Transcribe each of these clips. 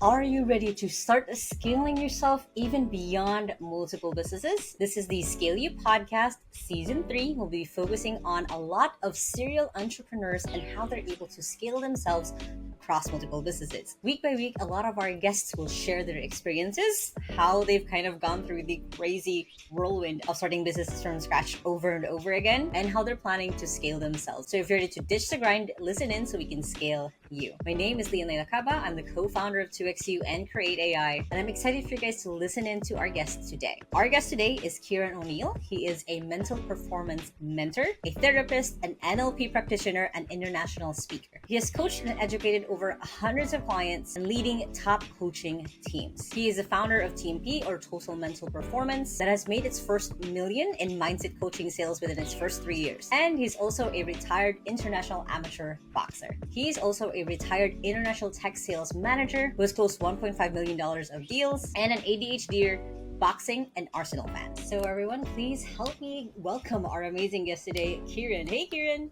Are you ready to start scaling yourself even beyond multiple businesses? This is the Scale You podcast, season 3. We'll be focusing on a lot of serial entrepreneurs and how they're able to scale themselves across multiple businesses. Week by week, a lot of our guests will share their experiences, how they've kind of gone through the crazy whirlwind of starting businesses from scratch over and over again, and how they're planning to scale themselves. So if you're ready to ditch the grind, listen in so we can scale you. My name is Lacaba. I'm the co-founder of 𝐭𝐡𝐢𝐬 and �createAI, and I'm excited for you guys to listen in to our guest today. Our guest today is Kyran O'Neill. He is a mental performance mentor, a therapist, an NLP practitioner, and international speaker. He has coached and educated over hundreds of clients and leading top coaching teams. He is the founder of TMP, or Total Mental Performance, that has made its first million in mindset coaching sales within its first 3 years. And he's also a retired international amateur boxer. He is also a retired international tech sales manager who has closed $1.5 million of deals, and an ADHDer, boxing, and Arsenal fan. So everyone, please help me welcome our amazing guest today, Kyran. Hey, Kyran.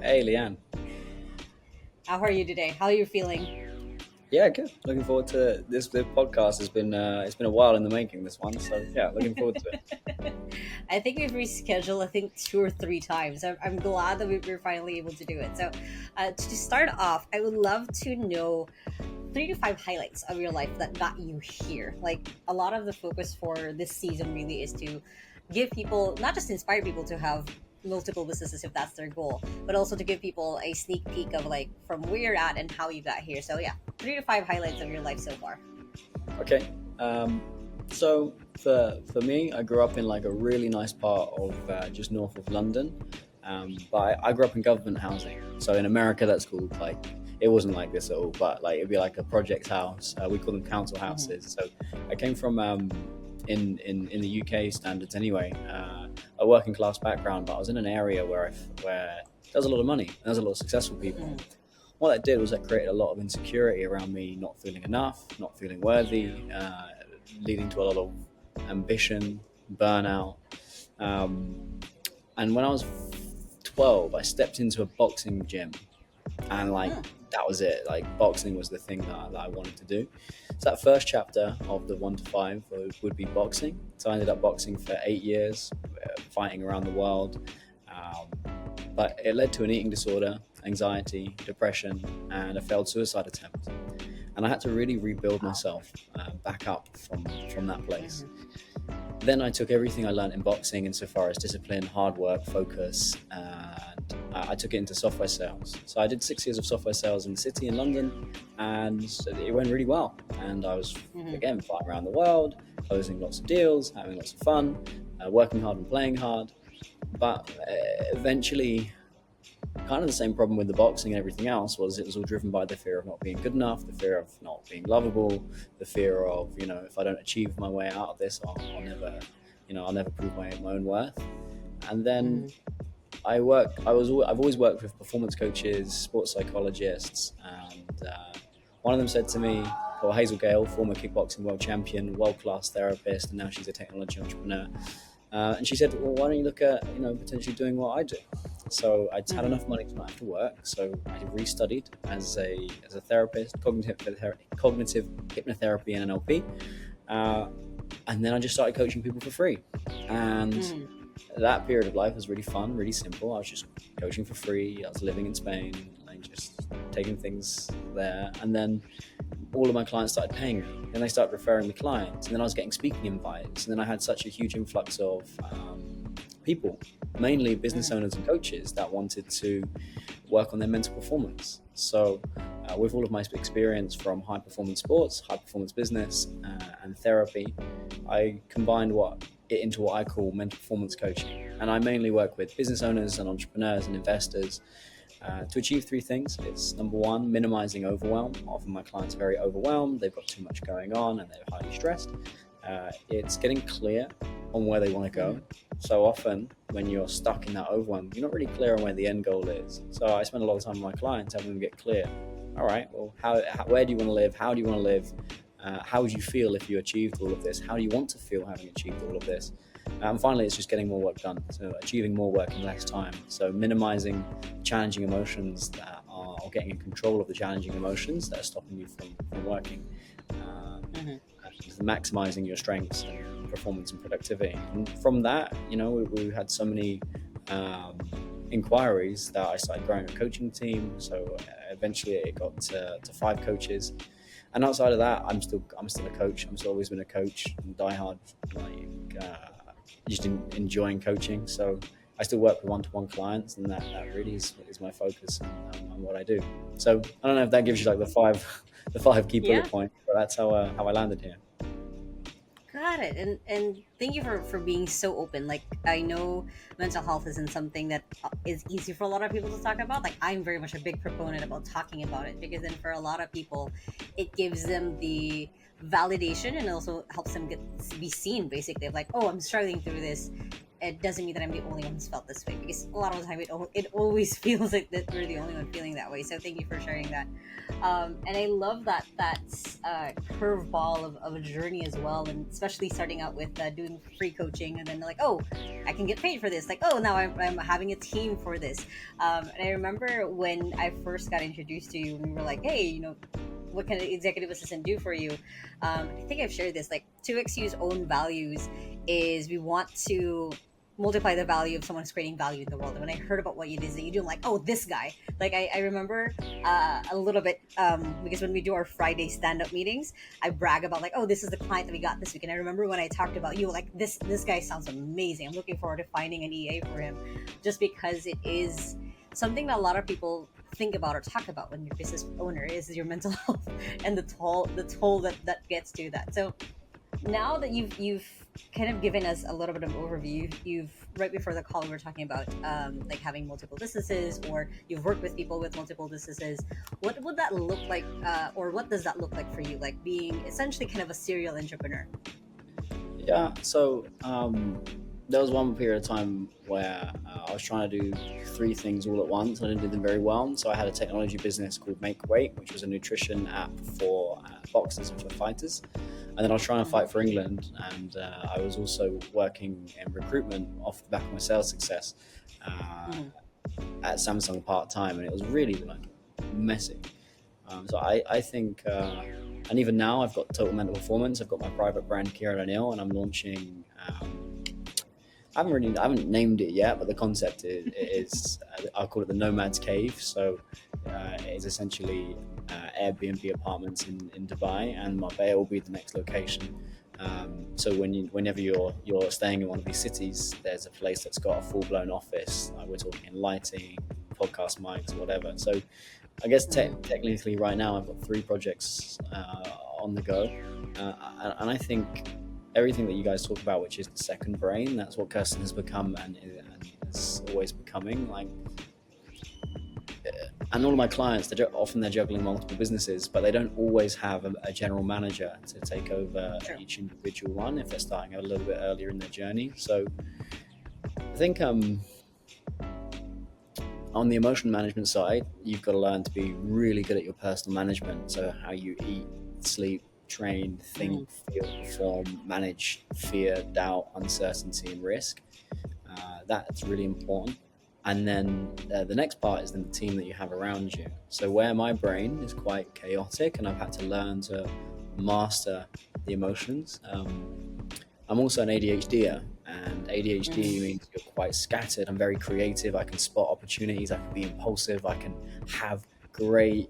Hey, Leanne. How are you today? How are you feeling? Yeah, good. Looking forward to this. The podcast has been it's been a while in the making, this one. So yeah, looking forward to it. I think we've rescheduled, 2 or 3 times. I'm glad that we were finally able to do it. So to start off, I would love to know 3 to 5 highlights of your life that got you here. Like, a lot of the focus for this season really is to give people, not just inspire people to have multiple businesses if that's their goal, but also to give people a sneak peek of like from where you're at and how you got here. So yeah, 3 to 5 highlights of your life so far. Okay. So for me, I grew up in like a really nice part of just north of London. But I grew up in government housing. So in America, that's called like, it wasn't like this at all, but like it'd be like a project house. We call them council houses. So I came from in the UK standards anyway, a working class background, but I was in an area where there was a lot of money, there was a lot of successful people. What that did was that created a lot of insecurity around me, not feeling enough, not feeling worthy, leading to a lot of ambition, burnout. And when I was 12, I stepped into a boxing gym, and like that was it. Like, boxing was the thing that I wanted to do. So that first chapter of the 1 to 5 would be boxing. So I ended up boxing for 8 years, fighting around the world. But it led to an eating disorder, anxiety, depression, and a failed suicide attempt. And I had to really rebuild myself back up from that place. Then I took everything I learned in boxing insofar as discipline, hard work, focus, and I took it into software sales. So I did 6 years of software sales in the city in London, and it went really well. And I was, again, flying around the world, closing lots of deals, having lots of fun, working hard and playing hard. But eventually, kind of the same problem with the boxing and everything else was it was all driven by the fear of not being good enough, the fear of not being lovable, the fear of, if I don't achieve my way out of this, I'll never prove my own worth. And then I've always worked with performance coaches, sports psychologists, and one of them said to me, Hazel Gale, former kickboxing world champion, world-class therapist, and now she's a technology entrepreneur. And she said, well, why don't you look at, potentially doing what I do? So I'd had enough money to not have to work. So I restudied as a therapist, cognitive hypnotherapy and NLP. And then I just started coaching people for free. And that period of life was really fun, really simple. I was just coaching for free. I was living in Spain, like just taking things there. And then all of my clients started paying me, and they started referring me clients, and then I was getting speaking invites, and then I had such a huge influx of people, mainly business owners and coaches, that wanted to work on their mental performance. So with all of my experience from high performance sports, high performance business, and therapy, I combined it into what I call mental performance coaching. And I mainly work with business owners and entrepreneurs and investors to achieve 3 things. It's number 1, minimizing overwhelm. Often my clients are very overwhelmed, they've got too much going on, and they're highly stressed. It's getting clear on where they want to go. So often when you're stuck in that overwhelm, you're not really clear on where the end goal is. So I spend a lot of time with my clients helping them get clear. All right, well, where do you want to live? How do you want to live? How would you feel if you achieved all of this? How do you want to feel having achieved all of this? And finally, it's just getting more work done. So achieving more work in less time. So minimizing challenging emotions that are, or getting in control of the challenging emotions that are stopping you from working. maximizing your strengths and performance and productivity. And from that, we had so many inquiries that I started growing a coaching team. So eventually it got to 5 coaches. And outside of that, I'm still a coach. I'm still always been a coach, diehard, just enjoying coaching. So I still work with one-to-one clients, and that really is my focus on what I do. So I don't know if that gives you like the five key bullet points, but that's how I landed here. Got it. And thank you for being so open. Like, I know mental health isn't something that is easy for a lot of people to talk about. Like, I'm very much a big proponent about talking about it, because then for a lot of people, it gives them the validation and also helps them be seen, basically, of like, oh, I'm struggling through this. It doesn't mean that I'm the only one who's felt this way, because a lot of the time it always feels like that we're the only one feeling that way. So thank you for sharing that. And I love that's curveball of a journey as well, and especially starting out with doing free coaching, and then like, oh, I can get paid for this. Like, oh, now I'm having a team for this. And I remember when I first got introduced to you, and we were like, hey, what can an executive assistant do for you? I think I've shared this. Like, 𝐞𝐡𝐢𝐬's own values is we want to multiply the value of someone who's creating value in the world. And when I heard about what it is that you do, I'm like, oh, this guy. Like, I remember a little bit, because when we do our Friday stand-up meetings, I brag about like, oh, this is the client that we got this week. And I remember when I talked about you, like, this guy sounds amazing. I'm looking forward to finding an EA for him, just because it is something that a lot of people think about or talk about when you're a business owner, is your mental health and the toll that gets to that. So now that you've kind of given us a little bit of overview, you've right before the call we were talking about like having multiple businesses, or you've worked with people with multiple businesses. What would that look like, or what does that look like for you, like being essentially kind of a serial entrepreneur? Yeah, so there was one period of time where I was trying to do 3 things all at once. I didn't do them very well. So I had a technology business called Make Weight, which was a nutrition app for boxers and for fighters. And then I was trying to fight for England, and I was also working in recruitment off the back of my sales success at Samsung part-time, and it was really like messy. So I think, and even now I've got Total Mental Performance. I've got my private brand Kyran, and I'm launching. I haven't named it yet, but the concept is I call it the Nomad's Cave. So it's essentially Airbnb apartments in Dubai, and Marbella will be the next location. So whenever you're staying in one of these cities, there's a place that's got a full-blown office. Like, we're talking lighting, podcast mics, whatever. So I guess technically right now I've got 3 projects on the go, and I think everything that you guys talk about, which is the second brain, that's what Kirsten has become and is always becoming. Like, and all of my clients, they're juggling multiple businesses, but they don't always have a general manager to take over each individual one if they're starting a little bit earlier in their journey. So I think on the emotion management side, you've got to learn to be really good at your personal management. So how you eat, sleep, train, think, feel, perform, manage fear, doubt, uncertainty, and risk. That's really important. And then the next part is then the team that you have around you. So where my brain is quite chaotic and I've had to learn to master the emotions, I'm also an ADHDer, and ADHD means you're quite scattered. I'm very creative. I can spot opportunities. I can be impulsive. I can have great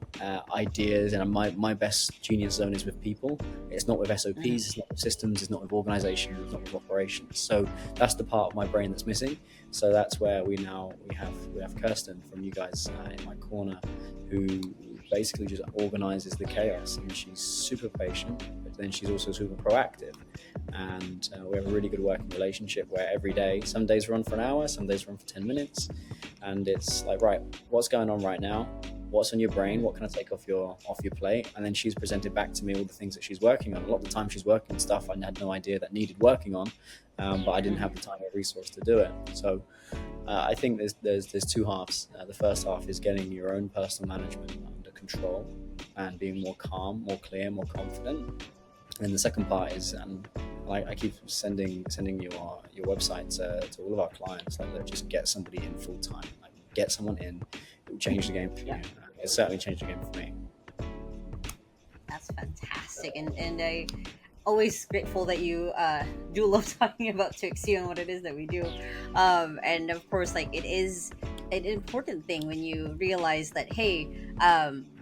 ideas, and my best genius zone is with people. It's not with SOPs, it's not with systems, it's not with organization, it's not with operations. So that's the part of my brain that's missing. So that's where we have Kirsten from you guys in my corner, who basically just organizes the chaos, and she's super patient, but then she's also super proactive. And we have a really good working relationship where every day, some days run for an hour, some days run for 10 minutes, and it's like, right, what's going on right now? What's on your brain? What can I take off your plate? And then she's presented back to me all the things that she's working on. A lot of the time she's working on stuff I had no idea that needed working on, but I didn't have the time or resource to do it. So I think there's 2 halves. The first half is getting your own personal management under control and being more calm, more clear, more confident. And the second part is, I keep sending your website to all of our clients, like, just get somebody in full time. Like, get someone in. It will change the game for you. It certainly changed the game for me. That's fantastic, and always grateful that you do love talking about 𝐞𝐲 and what it is that we do. And of course, like, it is an important thing when you realize that, hey,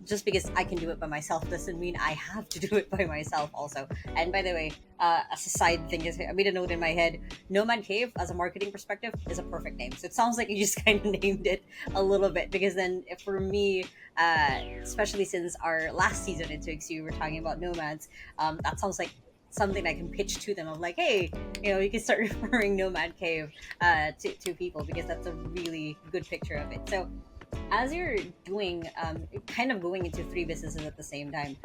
just because I can do it by myself doesn't mean I have to do it by myself also. And by the way, as a side thing, is I made a note in my head, Nomad Cave, as a marketing perspective, is a perfect name. So it sounds like you just kind of named it a little bit, because then for me, especially since our last season in 𝐞𝐲, we're talking about nomads, that sounds like something I can pitch to them of like, hey, you can start referring Nomad Cave to people, because that's a really good picture of it. So as you're doing, kind of going into three businesses at the same time,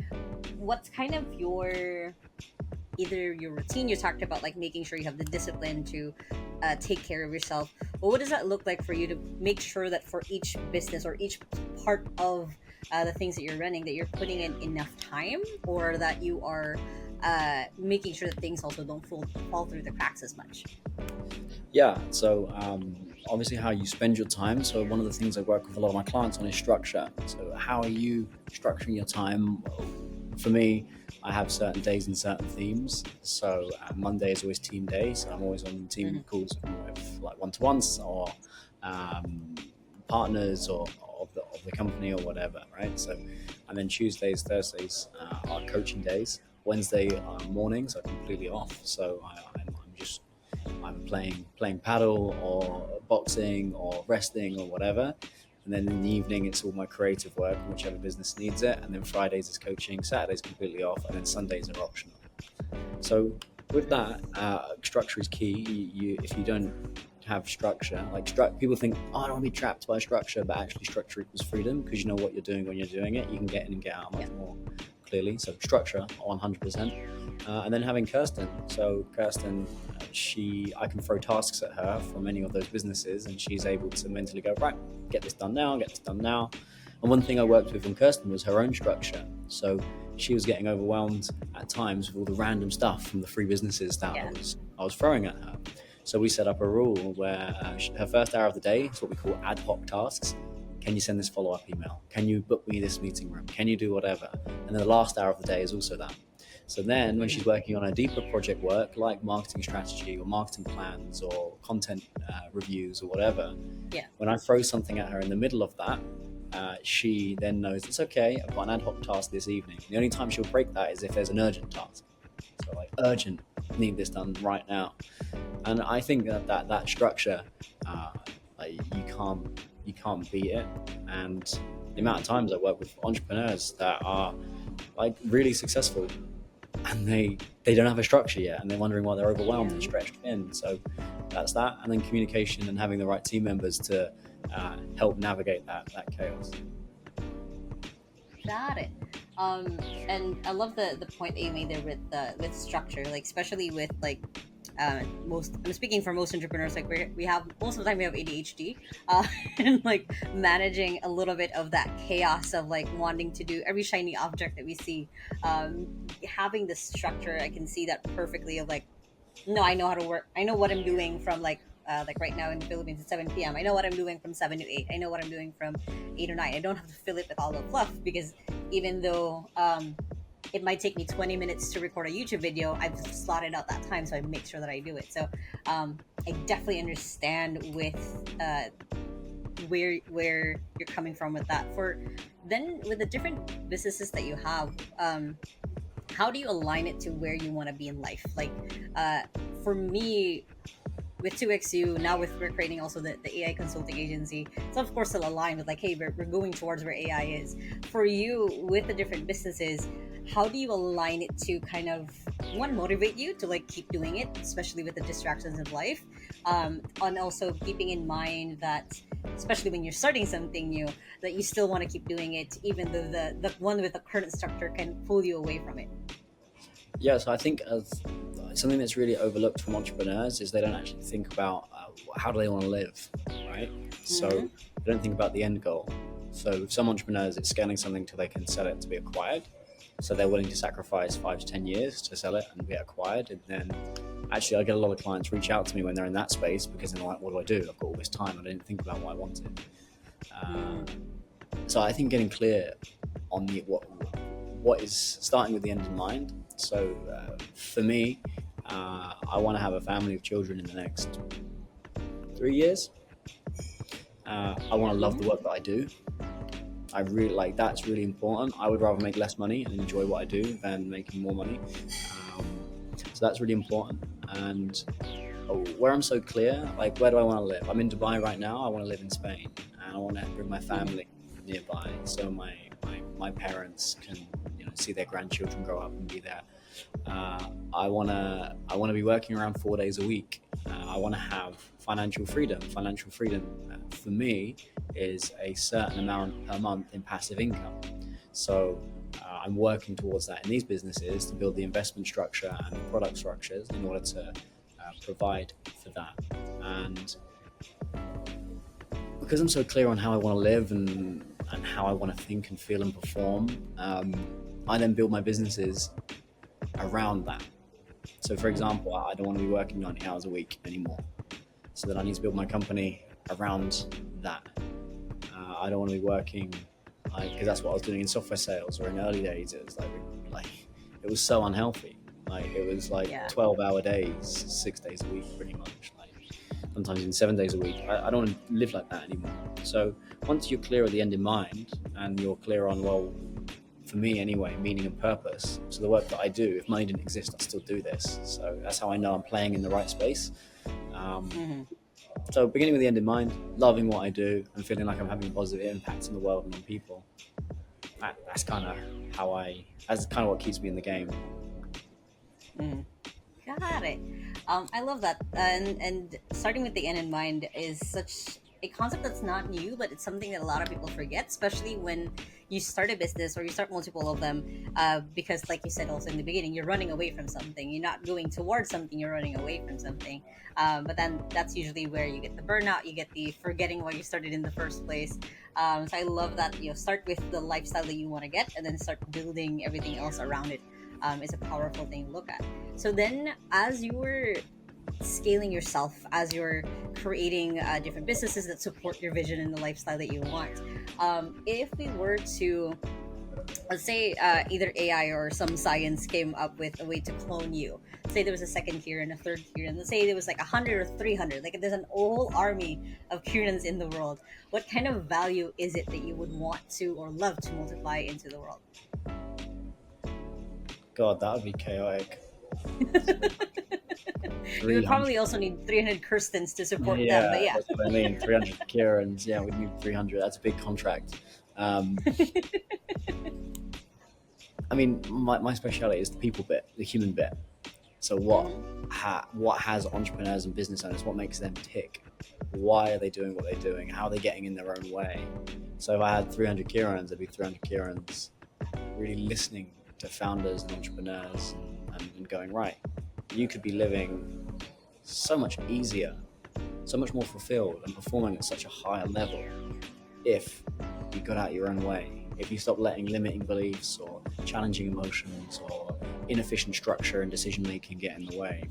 what's kind of either your routine? You talked about like making sure you have the discipline to take care of yourself, but what does that look like for you to make sure that for each business or each part of the things that you're running, that you're putting in enough time, or that you are making sure that things also don't fall through the cracks as much? Yeah, so obviously how you spend your time. So one of the things I work with a lot of my clients on is structure. So how are you structuring your time? For me, I have certain days and certain themes. So Monday is always team day, so I'm always on team calls with like one-to-ones or partners or of the company or whatever, right? So, and then Tuesdays, Thursdays are coaching days. Wednesday mornings are completely off. So I'm playing paddle or boxing or wrestling or whatever. And then in the evening, it's all my creative work, whichever business needs it. And then Fridays is coaching, Saturdays completely off, and then Sundays are optional. So with that, structure is key. If you don't have structure, people think, oh, I don't want to be trapped by structure, but actually structure equals freedom, because you know what you're doing when you're doing it. You can get in and get out much more clearly. So structure, 100%. And then having Kirsten. So Kirsten, I can throw tasks at her from any of those businesses, and she's able to mentally go, right, get this done now. And one thing I worked with on Kirsten was her own structure. So she was getting overwhelmed at times with all the random stuff from the three businesses that I was throwing at her. So we set up a rule where her first hour of the day is what we call ad hoc tasks. Can you send this follow-up email? Can you book me this meeting room? Can you do whatever? And then the last hour of the day is also that. So then when she's working on a deeper project work, like marketing strategy or marketing plans or content reviews or whatever, when I throw something at her in the middle of that, she then knows it's okay, I've got an ad hoc task this evening. The only time she'll break that is if there's an urgent task. So like, urgent, need this done right now. And I think that structure, you can't beat it. And the amount of times I work with entrepreneurs that are like really successful, and they don't have a structure yet, and they're wondering why they're overwhelmed and stretched thin. So that's that. And then communication and having the right team members to help navigate that chaos. Got it. And I love the point that you made there with structure, like especially with like I'm speaking for most entrepreneurs, like we have most of the time we have ADHD, and like managing a little bit of that chaos of like wanting to do every shiny object that we see, having the structure, I can see that perfectly of like, no, I know how to work, I know what I'm doing from like right now in the Philippines it's 7 p.m. I know what I'm doing from 7 to 8. I know what I'm doing from 8 or 9. I don't have to fill it with all the fluff, because even though it might take me 20 minutes to record a YouTube video, I've slotted out that time, so I make sure that I do it. So I definitely understand with where you're coming from with that. For then with the different businesses that you have, how do you align it to where you want to be in life? Like for me, with 𝐞𝐲, now we're creating also the AI consulting agency. So of course it'll align with like, hey, we're going towards where AI is. For you, with the different businesses, how do you align it to kind of, one, motivate you to like keep doing it, especially with the distractions of life, and also keeping in mind that, especially when you're starting something new, that you still want to keep doing it, even though the one with the current structure can pull you away from it? Yeah, so I think something that's really overlooked from entrepreneurs is they don't actually think about how do they want to live, right? So they don't think about the end goal. So with some entrepreneurs, it's scaling something till they can sell it to be acquired. So they're willing to sacrifice 5 to 10 years to sell it and be acquired. And then actually I get a lot of clients reach out to me when they're in that space, because they're like, what do I do? I've got all this time. I didn't think about what I wanted. So I think getting clear on what is starting with the end in mind. So for me, I want to have a family of children in the next 3 years. I want to love the work that I do. I really like that's really important. I would rather make less money and enjoy what I do than making more money. So that's really important. And where I'm so clear, like where do I want to live? I'm in Dubai right now. I want to live in Spain, and I want to bring my family nearby, so my parents can see their grandchildren grow up and be there. I wanna be working around 4 days a week. I want to have financial freedom. Financial freedom for me is a certain amount per month in passive income. So I'm working towards that in these businesses to build the investment structure and the product structures in order to provide for that. And because I'm so clear on how I want to live and how I want to think and feel and perform, I then build my businesses around that. So for example, I don't want to be working 90 hours a week anymore. So then I need to build my company around that. I don't want to be working, because that's what I was doing in software sales or in early days. It was like it was so unhealthy. Like it was like 12-hour days, 6 days a week, pretty much. Like sometimes even 7 days a week. I don't want to live like that anymore. So once you're clear of the end in mind and you're clear on, well, for me anyway, meaning and purpose. So the work that I do, if money didn't exist, I'd still do this. So that's how I know I'm playing in the right space. So beginning with the end in mind, loving what I do and feeling like I'm having a positive impact on the world and on people. That's kind of that's kind of what keeps me in the game. Got it. I love that. And starting with the end in mind is such a concept that's not new, but it's something that a lot of people forget, especially when you start a business or you start multiple of them, because like you said also in the beginning, you're running away from something. You're not going towards something, you're running away from something. But then that's usually where you get the burnout, you get the forgetting why you started in the first place. So I love that, start with the lifestyle that you want to get and then start building everything else around it. Is a powerful thing to look at. So then as you were scaling yourself, as you're creating different businesses that support your vision and the lifestyle that you want, if we were to, let's say either AI or some science came up with a way to clone you, say there was a second Kyran, a third Kyran, let's say there was like 100 or 300, like there's an whole army of Kyrans in the world, what kind of value is it that you would want to or love to multiply into the world? God, that would be chaotic. You would probably also need 300 Kirstens to support them, but that's what I mean. 300 Kyrans, we need 300. That's a big contract. I mean, my speciality is the people bit, the human bit. So what has entrepreneurs and business owners, what makes them tick? Why are they doing what they're doing? How are they getting in their own way? So if I had 300 Kyrans, there'd be 300 Kyrans really listening to founders and entrepreneurs and going, right, you could be living so much easier, so much more fulfilled and performing at such a higher level if you got out your own way, if you stop letting limiting beliefs or challenging emotions or inefficient structure and decision making get in the way.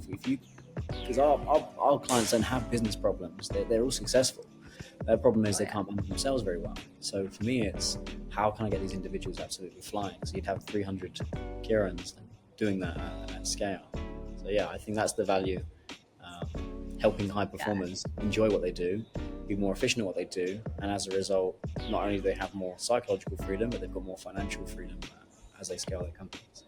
Because our clients don't have business problems, they're all successful. Their problem is they can't manage themselves very well. So for me, it's how can I get these individuals absolutely flying? So you'd have 300 Kyrans doing that at scale. So I think that's the value. Helping high performers enjoy what they do, be more efficient at what they do, and as a result, not only do they have more psychological freedom, but they've got more financial freedom as they scale their companies.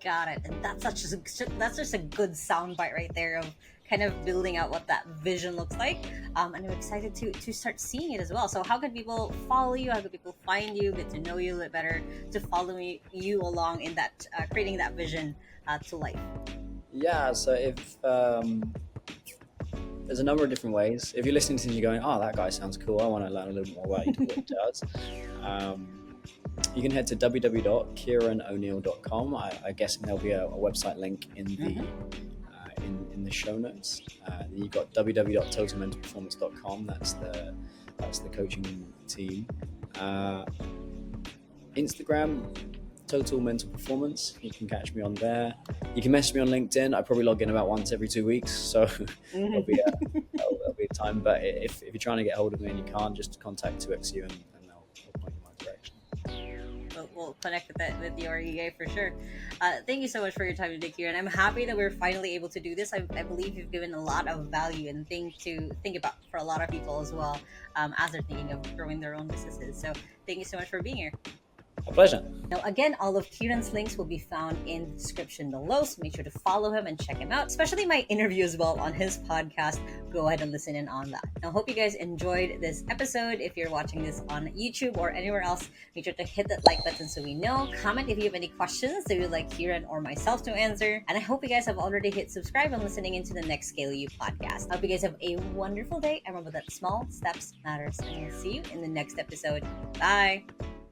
Got it. And that's just a good soundbite right there of kind of building out what that vision looks like. And I'm excited to start seeing it as well. So how can people follow you? How can people find you, get to know you a little better, to follow you along in that creating that vision to life? So if there's a number of different ways. If you're listening to this, you're going, oh, that guy sounds cool, I want to learn a little more about what he does. You can head to www.KyranO'Neil.com. I guess there'll be a website link in the in the show notes. You've got www.totalmentalperformance.com. That's the coaching team. Instagram, Total Mental Performance. You can catch me on there. You can message me on LinkedIn. I probably log in about once every 2 weeks, so there'll be a time. But if you're trying to get hold of me and you can't, just contact 𝐭𝐡𝐢𝐬 and they'll point you in my direction. we'll connect with that with your EA for sure. Thank you so much for your time today, Kyran. I'm happy that we're finally able to do this. I believe you've given a lot of value and things to think about for a lot of people as well, as they're thinking of growing their own businesses. So thank you so much for being here. A pleasure. Now, again, all of Kyran's links will be found in the description below, so make sure to follow him and check him out, especially my interview as well on his podcast. Go ahead and listen in on that. Now, hope you guys enjoyed this episode. If you're watching this on YouTube or anywhere else, make sure to hit that like button so we know. Comment if you have any questions that you'd like Kyran or myself to answer. And I hope you guys have already hit subscribe and listening into the next Scale You podcast. I hope you guys have a wonderful day. And remember that small steps matters. And I'll see you in the next episode. Bye.